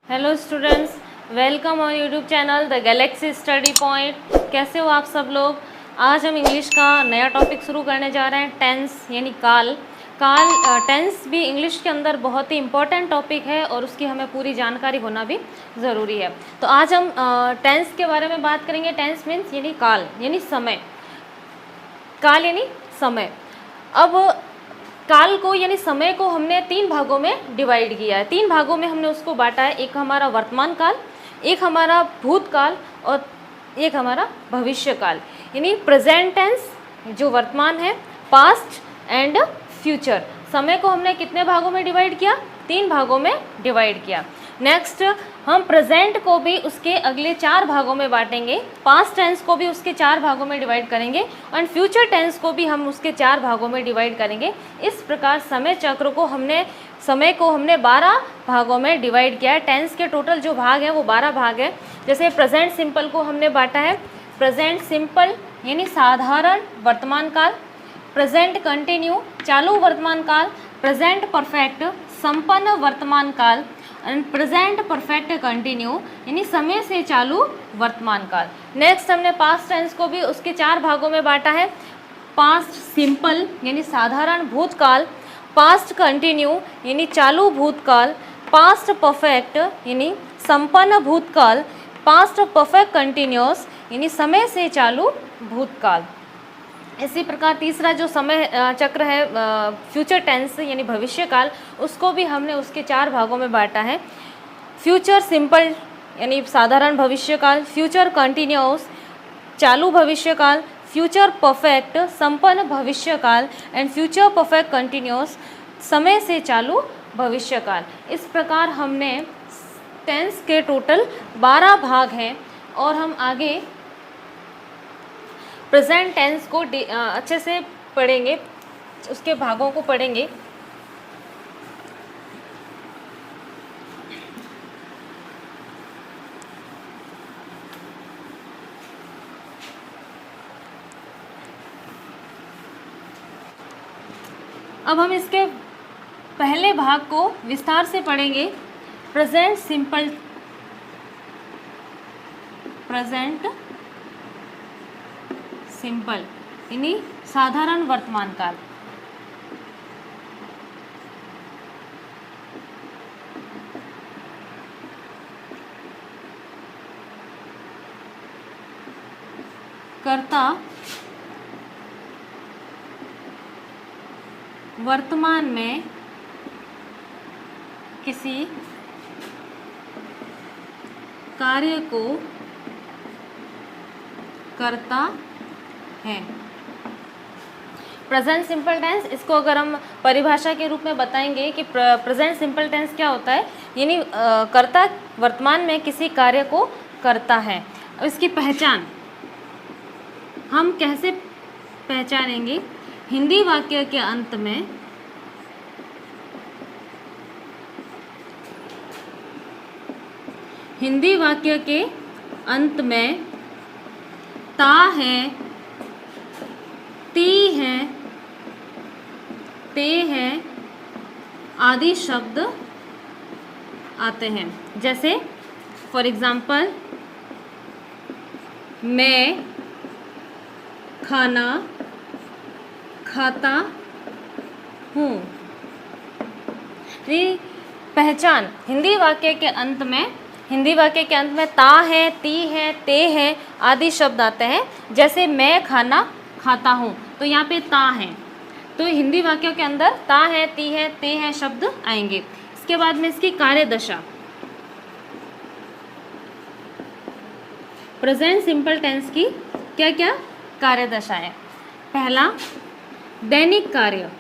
Hello students, welcome on YouTube channel the Galaxy study point. कैसे हो आप सब लोग। आज हम इंग्लिश का नया टॉपिक शुरू करने जा रहे हैं, टेंस यानी काल। टेंस भी इंग्लिश के अंदर बहुत ही इम्पोर्टेंट टॉपिक है और उसकी हमें पूरी जानकारी होना भी ज़रूरी है। तो आज हम टेंस के बारे में बात करेंगे। टेंस मीन्स यानी काल यानी समय, काल यानी समय। अब काल को यानी समय को हमने तीन भागों में डिवाइड किया है, तीन भागों में हमने उसको बांटा है। एक हमारा वर्तमान काल, एक हमारा भूतकाल और एक हमारा भविष्य काल यानी प्रेजेंट टेंस जो वर्तमान है, पास्ट एंड फ्यूचर। समय को हमने कितने भागों में डिवाइड किया? तीन भागों में डिवाइड किया। नेक्स्ट हम प्रेजेंट को भी उसके अगले चार भागों में बांटेंगे, पास्ट टेंस को भी उसके चार भागों में डिवाइड करेंगे और फ्यूचर टेंस को भी हम उसके चार भागों में डिवाइड करेंगे। इस प्रकार समय चक्र को हमने 12 भागों में डिवाइड किया है। टेंस के टोटल जो भाग है वो 12 भाग है। जैसे प्रेजेंट सिंपल को हमने बांटा है, प्रेजेंट सिंपल यानी साधारण वर्तमान काल, प्रेजेंट कंटिन्यू चालू वर्तमान काल, प्रेजेंट परफेक्ट संपन्न वर्तमान काल एंड प्रेजेंट परफेक्ट कंटिन्यू यानी समय से चालू वर्तमान काल। नेक्स्ट हमने पास्ट टेंस को भी उसके चार भागों में बांटा है, पास्ट सिंपल यानी साधारण भूतकाल, पास्ट कंटिन्यू यानी चालू भूतकाल, पास्ट परफेक्ट यानी संपन्न भूतकाल, पास्ट परफेक्ट कंटिन्यूअस यानी समय से चालू भूतकाल। इसी प्रकार तीसरा जो समय चक्र है फ्यूचर टेंस यानी भविष्य काल, उसको भी हमने उसके चार भागों में बांटा है। फ्यूचर सिंपल यानी साधारण भविष्य काल, फ्यूचर कंटिन्यूअस चालू भविष्य काल, फ्यूचर परफेक्ट संपन्न भविष्य काल एंड फ्यूचर परफेक्ट कंटिन्यूअस समय से चालू भविष्य काल। इस प्रकार हमने टेंस के टोटल 12 भाग हैं और हम आगे प्रेजेंट टेंस को अच्छे से पढ़ेंगे, उसके भागों को पढ़ेंगे। अब हम इसके पहले भाग को विस्तार से पढ़ेंगे। प्रेजेंट सिंपल, प्रेजेंट सिंपल यानी साधारण वर्तमान काल। कर्ता वर्तमान में किसी कार्य को करता है। प्रेजेंट सिंपल टेंस, इसको अगर हम परिभाषा के रूप में बताएंगे कि प्रेजेंट सिंपल टेंस क्या होता है, यानी कर्ता वर्तमान में किसी कार्य को करता है। अब इसकी पहचान हम कैसे पहचानेंगे? हिंदी वाक्य के अंत में हिंदी वाक्य के अंत में ता है, ती है, ते है आदि शब्द आते हैं। जैसे फॉर एग्जाम्पल, मैं खाना खाता हूँ। ये पहचान हिंदी वाक्य के अंत में ता है, ती है, ते है आदि शब्द आते हैं। जैसे मैं खाना खाता हूँ, तो यहाँ पे ता है, तो हिंदी वाक्यों के अंदर ता है, ती है, ते है शब्द आएंगे। इसके बाद में इसकी कार्यदशा, प्रेजेंट सिंपल टेंस की क्या क्या कार्यदशा है? पहला, दैनिक कार्य,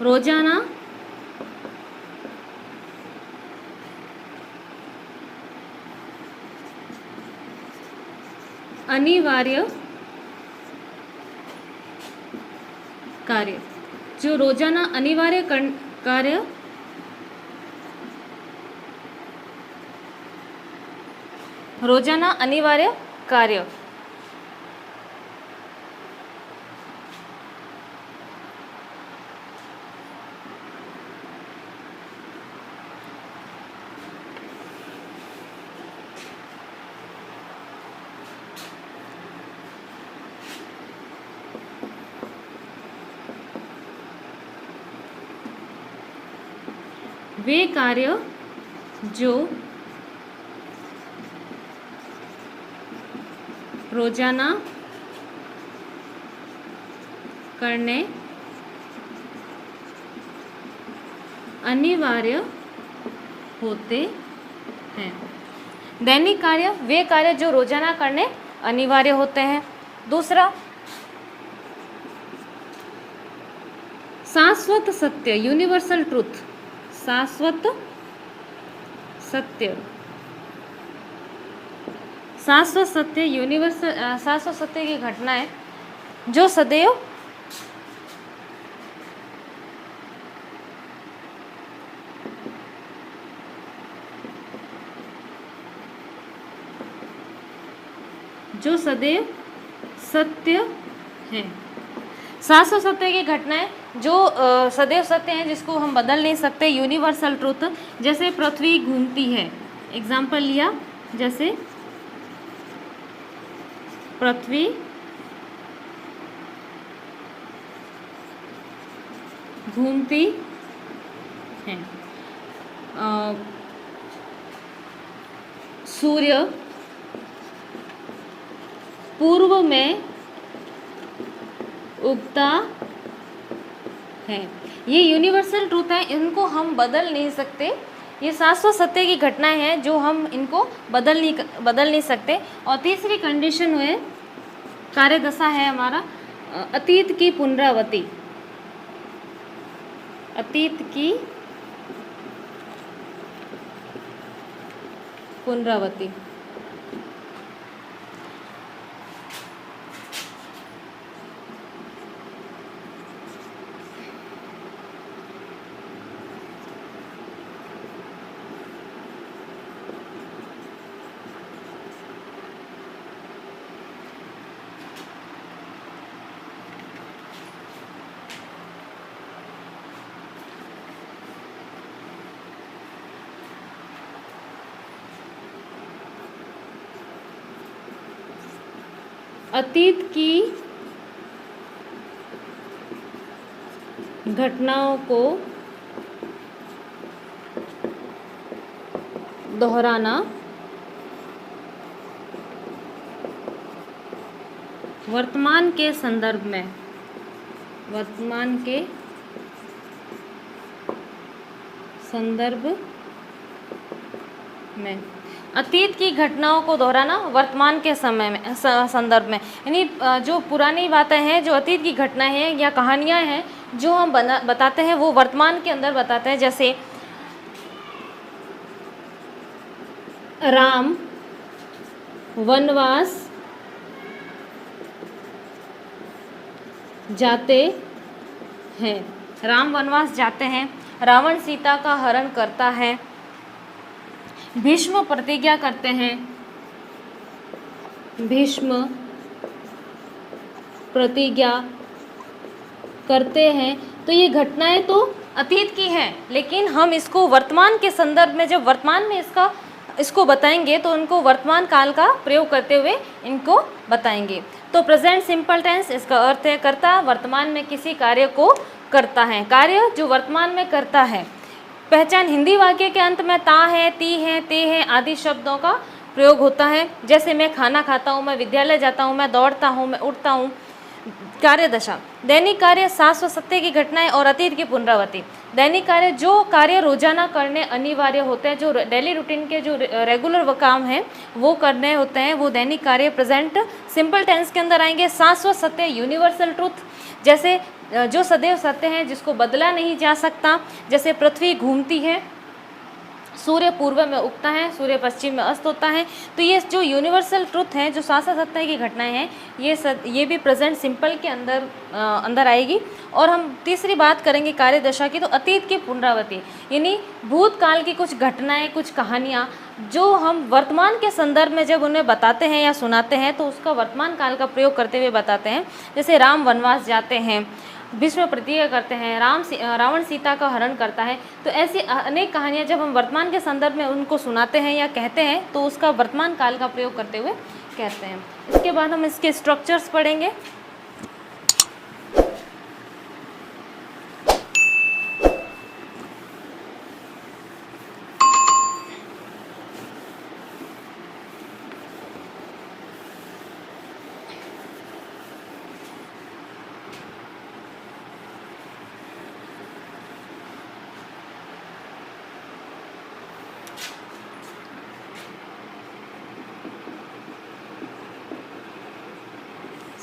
रोजाना अनिवार्य कार्य। जो रोजाना अनिवार्य कार्य रोजाना अनिवार्य कार्य वे कार्य जो रोजाना करने अनिवार्य होते हैं। दैनिक कार्य वे कार्य जो रोजाना करने अनिवार्य होते हैं। दूसरा, शाश्वत सत्य, यूनिवर्सल ट्रूथ। शाश्वत सत्य, शाश्वत सत्य, यूनिवर्सल, शाश्वत सत्य की घटनाएं जो सदैव सत्य हैं। शाश्वत सत्य की घटनाएं जो सदैव सत्य हैं, जिसको हम बदल नहीं सकते, यूनिवर्सल ट्रूथ। जैसे पृथ्वी घूमती है, एग्जाम्पल लिया, जैसे पृथ्वी घूमती है। सूर्य पूर्व में उगता है। ये यूनिवर्सल ट्रूथ है, इनको हम बदल नहीं सकते। ये शाश्वत सत्य की घटनाएं हैं जो हम इनको बदल नहीं सकते। और तीसरी कंडीशन हुए कार्य दशा है हमारा अतीत की पुनरावृत्ति। अतीत की पुनरावृत्ति। अतीत की घटनाओं को दोहराना वर्तमान के संदर्भ में अतीत की घटनाओं को दोहराना वर्तमान के समय में संदर्भ में, यानी जो पुरानी बातें हैं, जो अतीत की घटनाएं हैं या कहानियां हैं जो हम बताते हैं, वो वर्तमान के अंदर बताते हैं। जैसे राम वनवास जाते हैं, राम वनवास जाते हैं, रावण सीता का हरण करता है, भीष्म प्रतिज्ञा करते हैं, भीष्म प्रतिज्ञा करते हैं। तो ये घटनाएं तो अतीत की हैं, लेकिन हम इसको वर्तमान के संदर्भ में, जब वर्तमान में इसको बताएंगे तो उनको वर्तमान काल का प्रयोग करते हुए इनको बताएंगे। तो प्रेजेंट सिंपल टेंस, इसका अर्थ है कर्ता वर्तमान में किसी कार्य को करता है, कार्य जो वर्तमान में करता है। पहचान, हिंदी वाक्य के अंत में ता है, ती है, ते है आदि शब्दों का प्रयोग होता है। जैसे मैं खाना खाता हूँ, मैं विद्यालय जाता हूँ, मैं दौड़ता हूँ, मैं उठता हूँ। कार्य दशा, दैनिक कार्य शाश्वत सत्य की घटनाएं और अतीत की पुनरावृत्ति। दैनिक कार्य जो कार्य रोजाना करने अनिवार्य होते हैं, जो डेली रूटीन के जो रेगुलर काम हैं वो करने होते हैं, वो दैनिक कार्य प्रेजेंट सिंपल टेंस के अंदर आएंगे। शाश्वत सत्य यूनिवर्सल ट्रूथ, जैसे जो सदैव सत्य है, जिसको बदला नहीं जा सकता। जैसे पृथ्वी घूमती है, सूर्य पूर्व में उगता है, सूर्य पश्चिम में अस्त होता है। तो ये जो यूनिवर्सल ट्रुथ है, जो शाश्वत सत्य की घटनाएं हैं, ये भी प्रेजेंट सिंपल के अंदर आएगी। और हम तीसरी बात करेंगे कार्य दशा की, तो अतीत की पुनरावृत्ति, यानी भूतकाल की कुछ घटनाएं, कुछ कहानियाँ जो हम वर्तमान के संदर्भ में जब उन्हें बताते हैं या सुनाते हैं तो उसका वर्तमान काल का प्रयोग करते हुए बताते हैं। जैसे राम वनवास जाते हैं, भीष्म प्रतिज्ञा करते हैं, रावण सीता का हरण करता है। तो ऐसी अनेक कहानियाँ जब हम वर्तमान के संदर्भ में उनको सुनाते हैं या कहते हैं तो उसका वर्तमान काल का प्रयोग करते हुए कहते हैं। इसके बाद हम इसके स्ट्रक्चर्स पढ़ेंगे।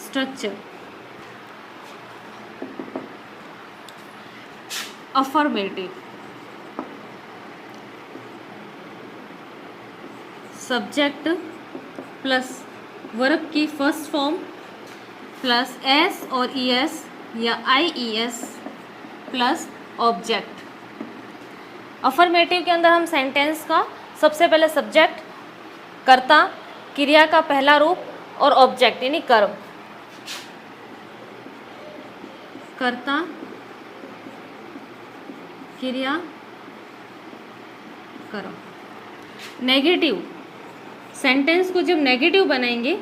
Structure, affirmative, subject plus verb की फर्स्ट फॉर्म प्लस एस और ई एस या I E S plus object. Affirmative के अंदर हम सेंटेंस का सबसे पहले सब्जेक्ट, कर्ता, क्रिया का पहला रूप और ऑब्जेक्ट यानी कर्म, कर्ता, क्रिया, कर्म। नेगेटिव सेंटेंस को जब नेगेटिव बनाएंगे,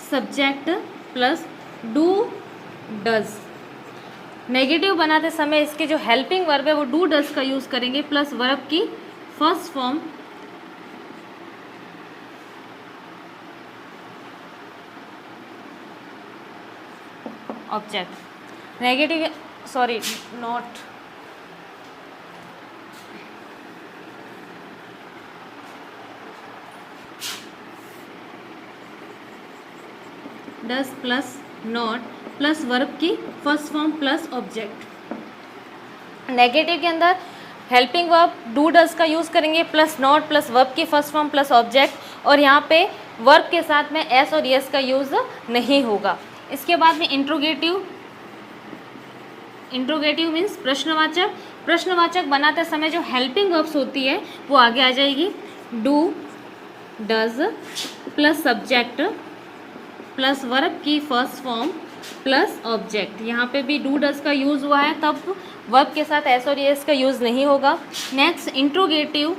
subject plus do does. Negative बनाते समय इसके जो हेल्पिंग वर्ब है वो डू डज का यूज करेंगे प्लस वर्ब की first form object. Negative sorry not does plus not plus verb की first form plus object. Negative के अंदर हेल्पिंग वर्ब डू डज का यूज़ करेंगे प्लस नॉट प्लस वर्ब की फर्स्ट फॉर्म प्लस ऑब्जेक्ट, और यहाँ पे वर्ब के साथ में एस और यस का यूज़ नहीं होगा। इसके बाद में इंट्रोगेटिव, इंट्रोगेटिव मीन्स प्रश्नवाचक। प्रश्नवाचक बनाते समय जो हेल्पिंग वर्ब्स होती है वो आगे आ जाएगी, do does plus subject plus verb की फर्स्ट फॉर्म प्लस ऑब्जेक्ट। यहाँ पे भी डू डज का यूज़ हुआ है, तब वर्ब के साथ एस और एस का यूज़ नहीं होगा। Next interrogative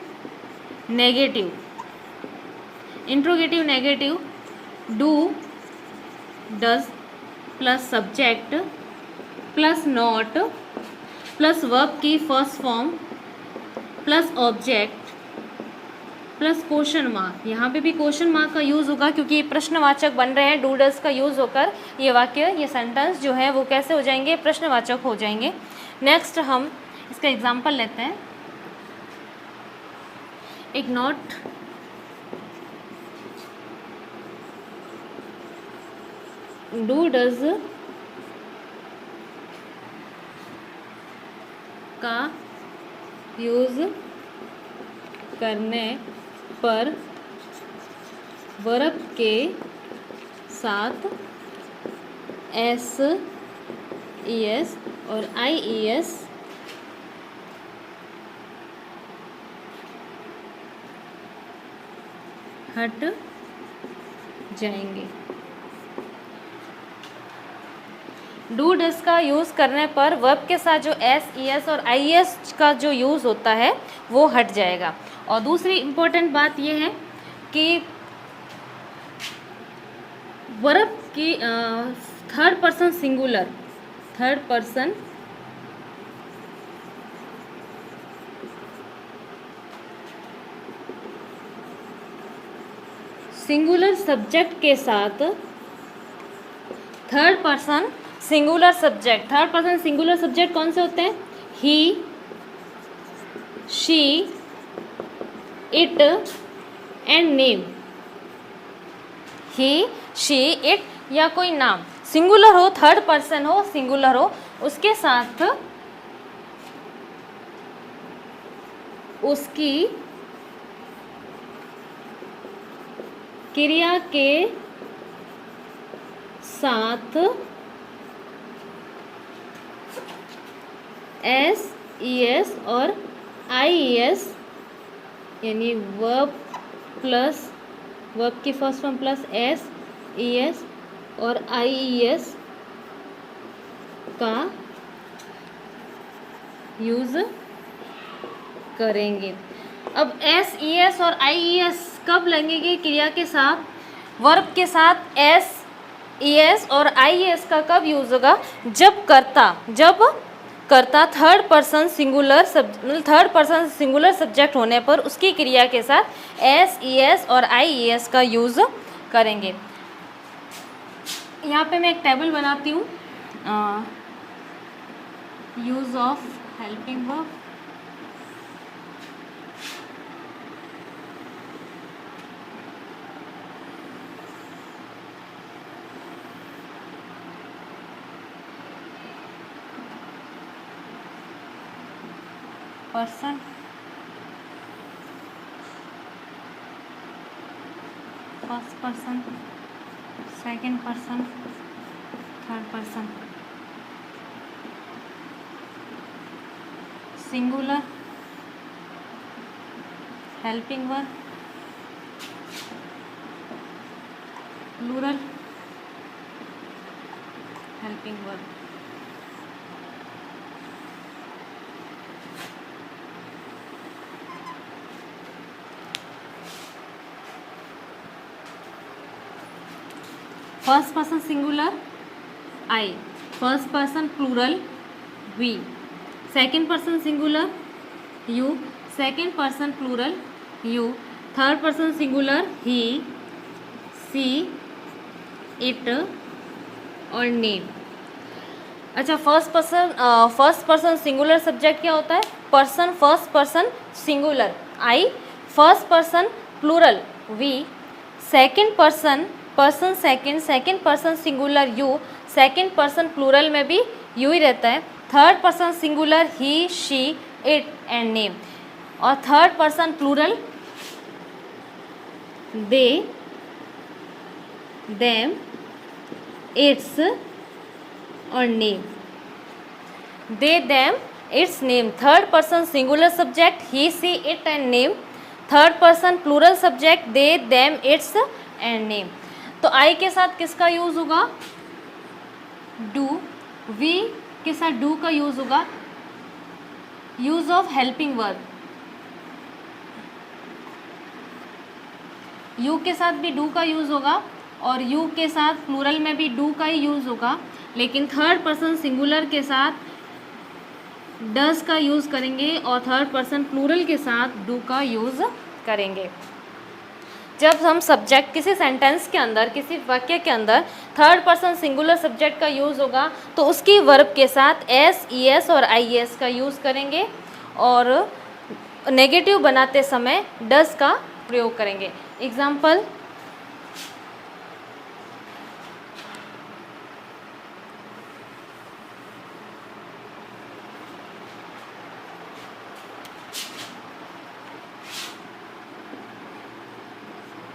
negative, interrogative negative, do does plus subject plus not plus verb की first form plus object plus question mark. यहाँ पे भी क्वेश्चन मार्क का यूज़ होगा क्योंकि ये प्रश्नवाचक बन रहे हैं। डू डज का यूज़ होकर ये वाक्य, ये सेंटेंस जो है वो कैसे हो जाएंगे, प्रश्नवाचक हो जाएंगे। नेक्स्ट हम इसका एग्जांपल लेते हैं। एक नोट, डू डज का यूज़ करने पर वर्ब के साथ एस ई एस और आई ई एस हट जाएंगे। डू डज का यूज़ करने पर वर्ब के साथ जो एस ई एस और आई एस का जो यूज़ होता है वो हट जाएगा। और दूसरी इम्पोर्टेंट बात ये है कि वर्ब की third person singular, third person singular subject के साथ third person singular subject, third person singular subject कौन से होते हैं, he, she, it and name. He, she, it या कोई नाम सिंगुलर हो, थर्ड पर्सन हो, सिंगुलर हो, उसके साथ उसकी क्रिया के साथ एस ई एस और आई ई एस यानी वर्ब प्लस वर्ब की first form plus S E S और आई ई एस का यूज़ करेंगे। अब एस ई एस और आई ई एस कब लगेंगे क्रिया के साथ, वर्ब के साथ एस ई एस और आई ई एस का कब यूज़ होगा, जब कर्ता थर्ड पर्सन सिंगुलर सब्जेक्ट होने पर उसकी क्रिया के साथ एस ई एस और आई ई एस का यूज़ करेंगे। यहाँ पे मैं एक टेबल बनाती हूँ, use of helping verb. Person, first person, second person, third person. Singular, helping verb, plural, helping verb. First person singular I, first person plural we, second person singular you, second person plural you, third person singular he, she, it और name. अच्छा, first person singular subject क्या होता है? Person first person singular I, first person plural we, second person person second person singular you, second person plural में भी you ही रहता है, third person singular he, she, it and name, और third person plural they, them, its और name. They, them, its, name. Third person singular subject he, she, it and name, third person plural subject they, them, its and name. तो I के साथ किसका use होगा? Do. We के साथ do का use होगा, use of helping verb. You के साथ भी डू का यूज होगा और यू के साथ प्लूरल में भी डू का ही यूज होगा, लेकिन थर्ड पर्सन सिंगुलर के साथ डज का यूज करेंगे और थर्ड पर्सन प्लूरल के साथ डू का यूज करेंगे। जब हम सब्जेक्ट किसी सेंटेंस के अंदर, किसी वाक्य के अंदर थर्ड पर्सन सिंगुलर सब्जेक्ट का यूज़ होगा तो उसकी वर्ब के साथ एस, ई एस और आई एस का यूज़ करेंगे और नेगेटिव बनाते समय डज का प्रयोग करेंगे। एग्जाम्पल,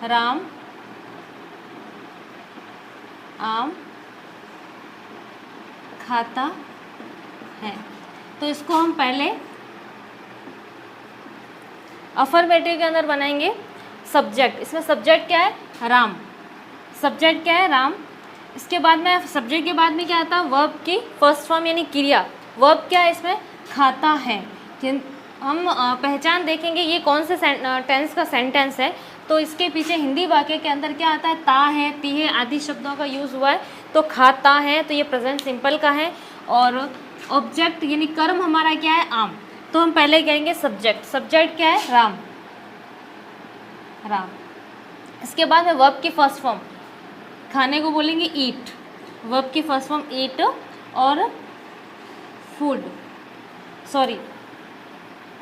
राम आम खाता है। तो इसको हम पहले अफर्मेटिव के अंदर बनाएंगे सब्जेक्ट। इसमें सब्जेक्ट क्या है? राम। सब्जेक्ट क्या है? राम। इसके बाद में सब्जेक्ट के बाद में क्या आता है? वर्ब की फर्स्ट फॉर्म यानी क्रिया। वर्ब क्या है इसमें? खाता है। हम पहचान देखेंगे ये कौन से टेंस का सेंटेंस है। तो इसके पीछे हिंदी वाक्य के अंदर क्या आता है? ता है, ती है आदि शब्दों का यूज़ हुआ है। तो खाता है तो ये प्रेजेंट सिंपल का है। और ऑब्जेक्ट यानी कर्म हमारा क्या है? आम। तो हम पहले कहेंगे सब्जेक्ट। सब्जेक्ट क्या है? राम। राम। इसके बाद में वर्ब की फर्स्ट फॉर्म, खाने को बोलेंगे ईट। वर्ब की फर्स्ट फॉर्म ईट और food, sorry,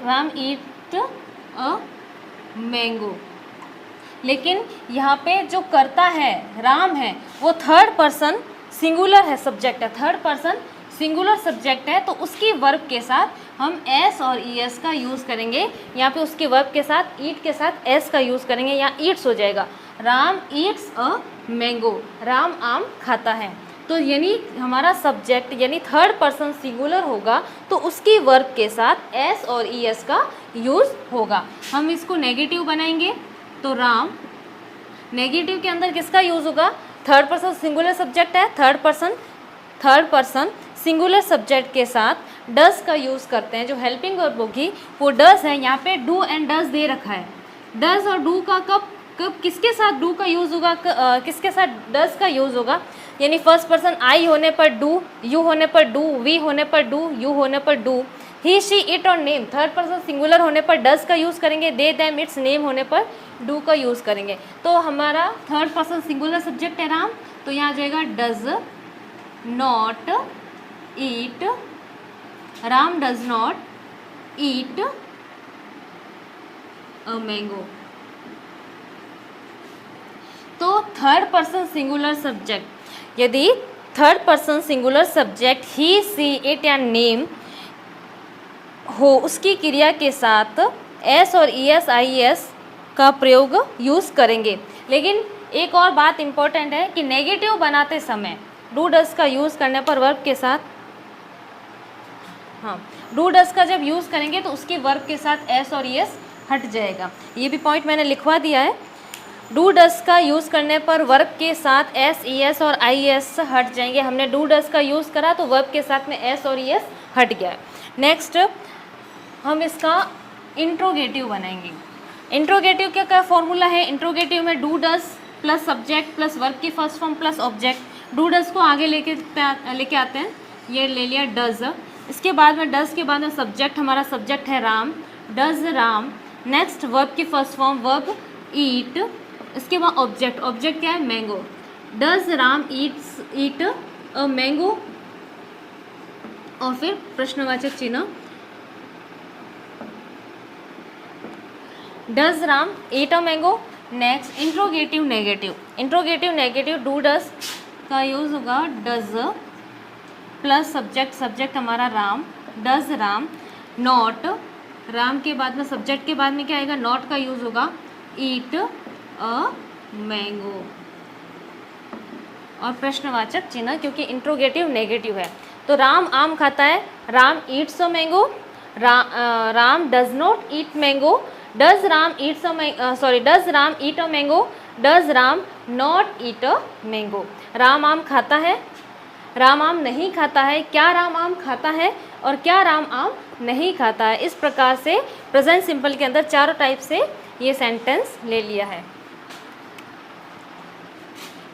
Ram eat a mango. लेकिन यहाँ पे जो करता है राम है वो थर्ड पर्सन सिंगुलर है, सब्जेक्ट है, थर्ड पर्सन सिंगुलर सब्जेक्ट है। तो उसकी वर्ब के साथ हम एस और ई एस का यूज़ करेंगे। यहाँ पे उसके वर्ब के साथ ईट के साथ एस का यूज़ करेंगे। यहाँ ईट्स हो जाएगा, Ram Yeats a mango, Ram आम खाता है। तो यानी हमारा सब्जेक्ट यानी थर्ड पर्सन सिंगुलर होगा तो उसकी वर्ब के साथ एस और ई एस का यूज़ होगा। हम इसको नेगेटिव बनाएंगे तो राम, नेगेटिव के अंदर किसका यूज़ होगा? थर्ड पर्सन सिंगुलर सब्जेक्ट है, थर्ड पर्सन सिंगुलर सब्जेक्ट के साथ डज का यूज़ करते हैं। जो हेल्पिंग वर्ब होगी वो डज है। यहाँ पे डू एंड डज दे रखा है। डज और डू का कब किसके साथ डू का यूज़ होगा, किसके साथ डज का यूज़ होगा? यानी फर्स्ट पर्सन आई होने पर डू, यू होने पर डू, वी होने पर डू, यू होने पर डू, ही, शी, इट और नेम। थर्ड पर्सन सिंगुलर होने पर डज का यूज़ करेंगे। दे, देम, इट्स, नेम होने पर डू का यूज़ करेंगे। तो हमारा थर्ड पर्सन सिंगुलर सब्जेक्ट है राम। तो यहाँ आ जाएगा does not eat, Ram does not eat a mango. तो थर्ड पर्सन सिंगुलर सब्जेक्ट, यदि third person singular subject he, she, it या नेम हो उसकी क्रिया के साथ एस और ई एस आई एस का प्रयोग यूज़ करेंगे। लेकिन एक और बात इम्पोर्टेंट है कि नेगेटिव बनाते समय डू डस का यूज़ करने पर वर्ब के साथ, हाँ, डू डस का जब यूज़ करेंगे तो उसकी वर्ब के साथ एस और ई एस हट जाएगा। ये भी पॉइंट मैंने लिखवा दिया है। डू डस का यूज़ करने पर वर्ब के साथ एस ई एस और आई एस हट जाएंगे। हमने डू डस का यूज़ करा तो वर्ब के साथ में एस और ई एस हट गया। नेक्स्ट हम इसका इंट्रोगेटिव बनाएंगे। इंट्रोगेटिव का क्या फॉर्मूला है? इंट्रोगेटिव में do does plus subject plus verb की first form plus object. Do does को आगे लेके आते हैं, ये ले लिया डज। इसके बाद में डज के बाद में सब्जेक्ट, हमारा सब्जेक्ट है Ram, does Ram. Next verb की फर्स्ट फॉर्म वर्ब ईट। इसके बाद ऑब्जेक्ट, ऑब्जेक्ट क्या है? Mango. Does Ram eat a mango, और फिर प्रश्नवाचक चिन्ह। Does Ram eat a mango. Next interrogative negative. Interrogative negative do does का यूज़ होगा डज प्लस सब्जेक्ट, सब्जेक्ट हमारा राम, डज राम। नॉट, राम के बाद में सब्जेक्ट के बाद में क्या आएगा? नॉट का यूज़ होगा ईट अ मैंगो, और प्रश्नवाचक चिन्ह क्योंकि इंट्रोगेटिव नेगेटिव है। तो राम आम खाता है, Ram Yeats a mango. Ram does not eat mango. Does Ram Yeats does Ram eat a mango. Does Ram not eat a mango. Ram आम खाता है, राम आम नहीं खाता है। क्या राम आम खाता है और क्या राम आम नहीं खाता है। इस प्रकार से प्रेजेंट सिंपल के अंदर चारों टाइप से ये सेंटेंस ले लिया है।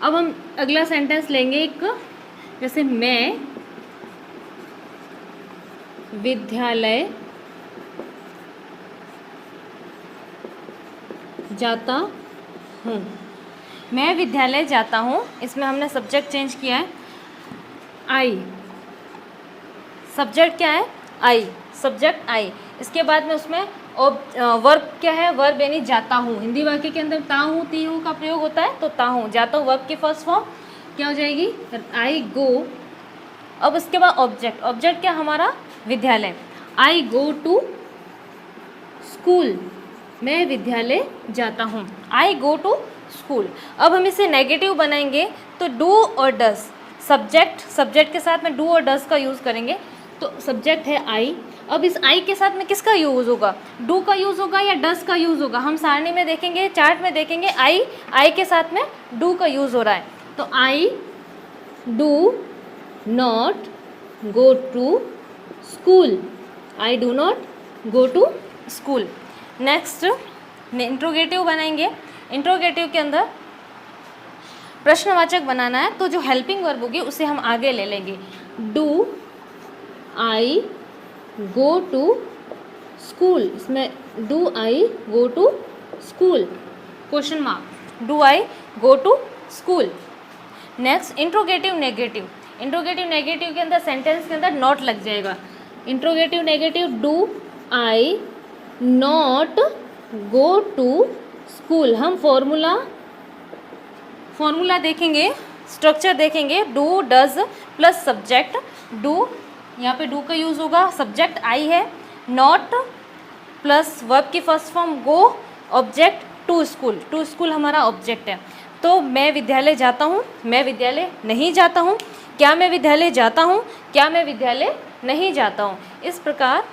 अब हम अगला सेंटेंस लेंगे एक, जैसे मैं विद्यालय जाता हूँ। मैं विद्यालय जाता हूँ, इसमें हमने सब्जेक्ट चेंज किया है आई। सब्जेक्ट क्या है? आई, सब्जेक्ट आई। इसके बाद में उसमें वर्ब क्या है? वर्ब यानी जाता हूँ। हिंदी वाक्य के अंदर ता हूँ ती हूँ का प्रयोग होता है, तो ता हूँ। जाता हूँ वर्ब की फर्स्ट फॉर्म क्या हो जाएगी? आई गो। अब उसके बाद ऑब्जेक्ट, ऑब्जेक्ट क्या हमारा? विद्यालय। आई गो टू स्कूल, मैं विद्यालय जाता हूँ। आई गो टू स्कूल। अब हम इसे नेगेटिव बनाएंगे तो डू और डज, सब्जेक्ट, सब्जेक्ट के साथ में डू और डज का यूज़ करेंगे। तो सब्जेक्ट है आई, अब इस आई के साथ में किसका यूज़ होगा? डू का यूज़ होगा या डज का यूज़ होगा? हम सारणी में देखेंगे, चार्ट में देखेंगे, आई के साथ में डू का यूज़ हो रहा है। तो I do not go to school. I do not go to school. Next interrogative बनाएंगे। इंट्रोगेटिव के अंदर प्रश्नवाचक बनाना है, तो जो हेल्पिंग वर्ब होगी उसे हम आगे ले लेंगे। Do I go to school, इसमें do I go to school, question mark, do I go to school. Next interrogative negative. Interrogative negative के अंदर सेंटेंस के अंदर नॉट लग जाएगा। Interrogative negative do I not go to school. हम formula देखेंगे, structure देखेंगे। Do does plus subject, do यहाँ पे डू का यूज़ होगा, सब्जेक्ट आई है, नॉट प्लस वर्ब की first form go, object to school. To school हमारा ऑब्जेक्ट है। तो मैं विद्यालय जाता हूँ, मैं विद्यालय नहीं जाता हूँ, क्या मैं विद्यालय जाता हूँ, क्या मैं विद्यालय नहीं जाता हूँ। इस प्रकार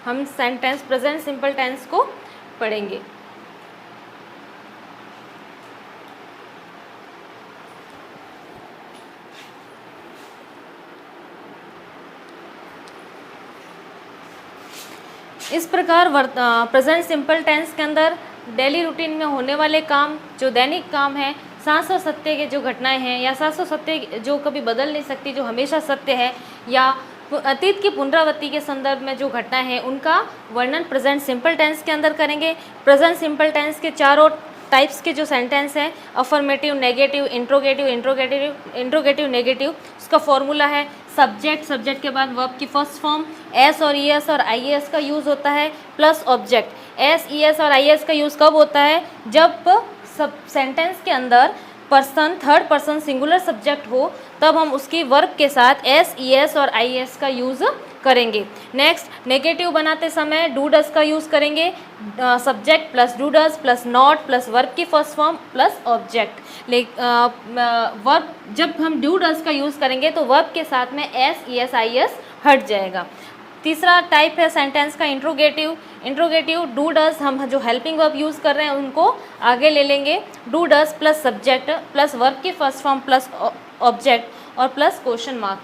हम सेंटेंस प्रेजेंट सिंपल टेंस को पढ़ेंगे। इस प्रकार प्रेजेंट सिंपल टेंस के अंदर डेली रूटीन में होने वाले काम, जो दैनिक काम है, शाश्वत सत्य के जो घटनाएं हैं या शाश्वत सत्य जो कभी बदल नहीं सकती, जो हमेशा सत्य है, या अतीत की पुनरावृत्ति के संदर्भ में जो घटनाएं हैं, उनका वर्णन प्रेजेंट सिंपल टेंस के अंदर करेंगे। प्रेजेंट सिंपल टेंस के चारों टाइप्स के जो सेंटेंस हैं, अफर्मेटिव, नेगेटिव, इंट्रोगेटिव, नेगेटिव, उसका फॉर्मूला है सब्जेक्ट, सब्जेक्ट के बाद वर्ब की फर्स्ट फॉर्म एस और ई एस और आई एस का यूज़ होता है, plus object. S, E S और आई एस का यूज़ कब होता है? जब सब सेंटेंस के अंदर person, third person singular subject हो, तब हम उसकी वर्ब के साथ एस, ई एस और आई एस का यूज़ करेंगे। नेक्स्ट नेगेटिव बनाते समय डू डज का यूज़ करेंगे, subject plus do does plus not plus verb की first form plus object. Verb जब हम डू डज का यूज़ करेंगे तो वर्ब के साथ में S E S I S हट जाएगा। तीसरा टाइप है सेंटेंस का इंट्रोगेटिव। इंट्रोगेटिव डू डज हम जो हेल्पिंग वर्ब यूज़ कर रहे हैं उनको आगे ले लेंगे, do does plus subject plus verb की फर्स्ट फॉर्म प्लस ऑब्जेक्ट और प्लस क्वेश्चन मार्क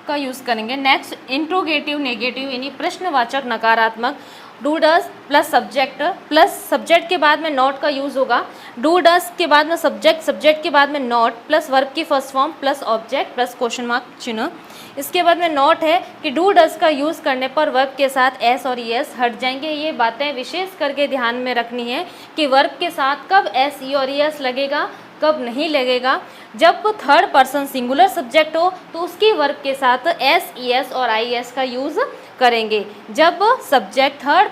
का यूज़ करेंगे। नेक्स्ट इंट्रोगेटिव नेगेटिव यानी प्रश्नवाचक नकारात्मक, डू डज प्लस सब्जेक्ट के बाद में नॉट का यूज़ होगा, डू डज के बाद में सब्जेक्ट के बाद में नॉट प्लस वर्ब की first form plus object plus question mark चिन्ह। इसके बाद में नॉट है कि डू डज का यूज़ करने पर वर्ब के साथ एस और ई एस हट जाएंगे। ये बातें विशेष करके ध्यान में रखनी है कि वर्ब के साथ कब एस ई और ई एस लगेगा, कब नहीं लगेगा। जब थर्ड पर्सन सिंगुलर सब्जेक्ट हो तो उसकी वर्ब के साथ एस ई एस और आई एस का यूज़ करेंगे। जब subject third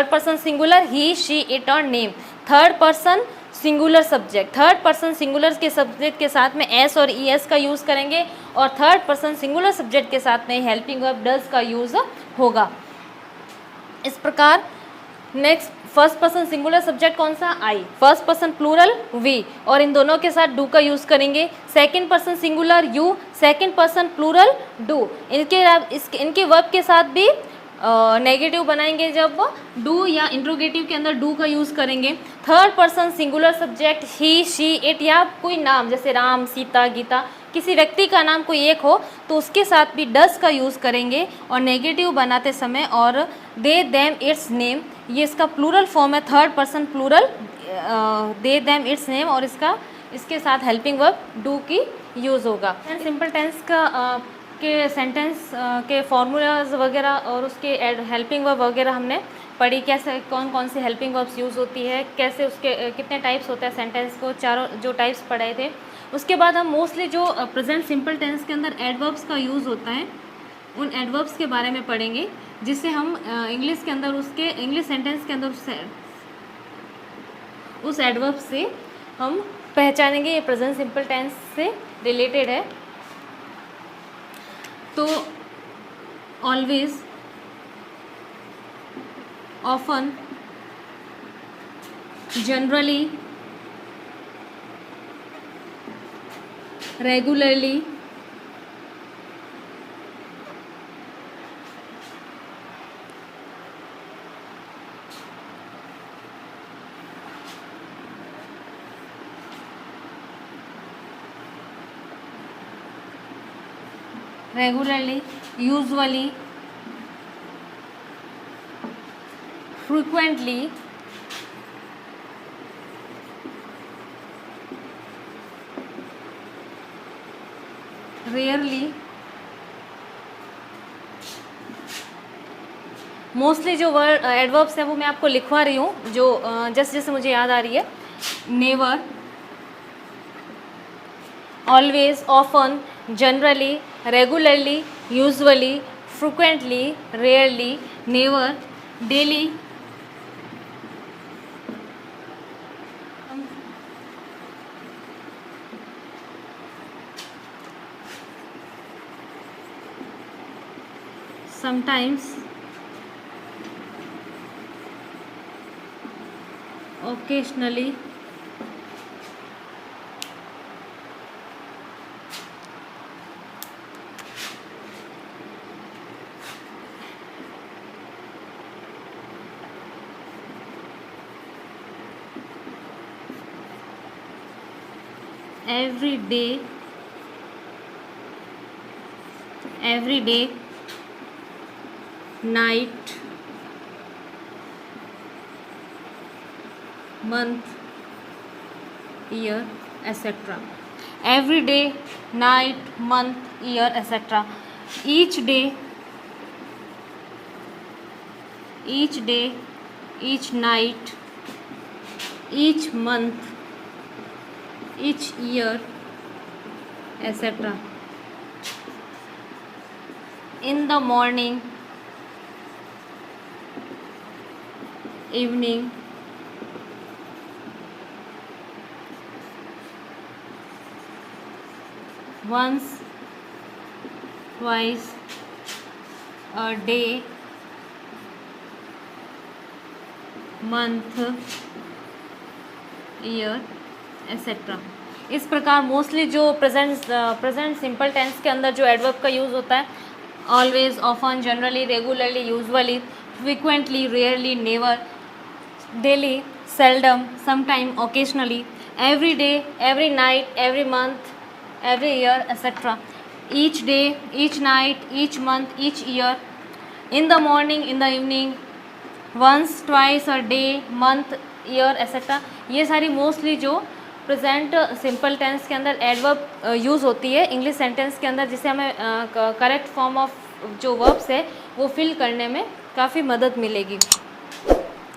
person singular he she it और नेम, थर्ड पर्सन सिंगुलर के सब्जेक्ट के साथ में एस और ई एस का यूज़ करेंगे और थर्ड पर्सन सिंगुलर सब्जेक्ट के साथ में हेल्पिंग वर्ब डज का यूज़ होगा। इस प्रकार next first person singular subject कौन सा, I, first person plural we और इन दोनों के साथ डू का यूज़ करेंगे। Second person singular you, second person plural do, इनके वर्ब के साथ भी नेगेटिव बनाएंगे जब डू या इंट्रोगेटिव के अंदर डू का यूज़ करेंगे। Third person singular subject he she it या कोई नाम जैसे राम सीता गीता, किसी व्यक्ति का नाम कोई एक हो तो उसके साथ भी डस का यूज़ करेंगे और नेगेटिव बनाते समय और दे देम इट्स नेम, ये इसका प्लूरल फॉर्म है, third person plural they them its name और इसके साथ हेल्पिंग वर्ब डू की यूज़ होगा। सिंपल टेंस का के सेंटेंस के फॉर्मूलाज वगैरह और उसके हेल्पिंग वर्ब वगैरह हमने पढ़ी, कैसे कौन कौन सी हेल्पिंग वर्ब्स यूज़ होती है, कैसे उसके कितने टाइप्स होते हैं सेंटेंस को, चारों जो टाइप्स पढ़े थे। उसके बाद हम मोस्टली जो प्रेजेंट सिंपल टेंस के अंदर एडवर्ब्स का यूज़ होता है उन एडवर्ब्स के बारे में पढ़ेंगे, जिससे हम इंग्लिश के अंदर इंग्लिश सेंटेंस के अंदर उस एडवर्ब से हम पहचानेंगे ये प्रेजेंट सिंपल टेंस से रिलेटेड है। तो always, often, generally, regularly, usually, frequently, rarely, mostly जो वर्ड एडवर्ब्स हैं वो मैं आपको लिखवा रही हूँ जो जैसे जैसे मुझे याद आ रही है। Never, always, often, generally, regularly, usually, frequently, rarely, never, daily, sometimes, occasionally, every day, night, month, year, etc. Every day, night, month, year, etc. Each day, each night, each month, each year, etc. In the morning, evening, once, twice a day, month, year etcetera. इस प्रकार mostly जो present simple tense के अंदर जो adverb का use होता है, always, often, generally, regularly, usually, frequently, rarely, never, daily, seldom, sometime, occasionally, every day, every night, every month, every year etcetera, each day, each night, each month, each year, in the morning, in the evening, once, twice a day, month, year etcetera. ये सारी mostly जो present simple tense के अंदर adverb use होती है English sentence के अंदर, जिससे हमें करेक्ट फॉर्म ऑफ जो वर्ब्स है वो फिल करने में काफ़ी मदद मिलेगी।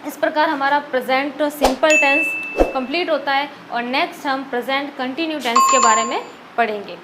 इस प्रकार हमारा प्रेजेंट सिंपल टेंस कंप्लीट होता है और नेक्स्ट हम प्रेजेंट कंटिन्यू टेंस के बारे में पढ़ेंगे।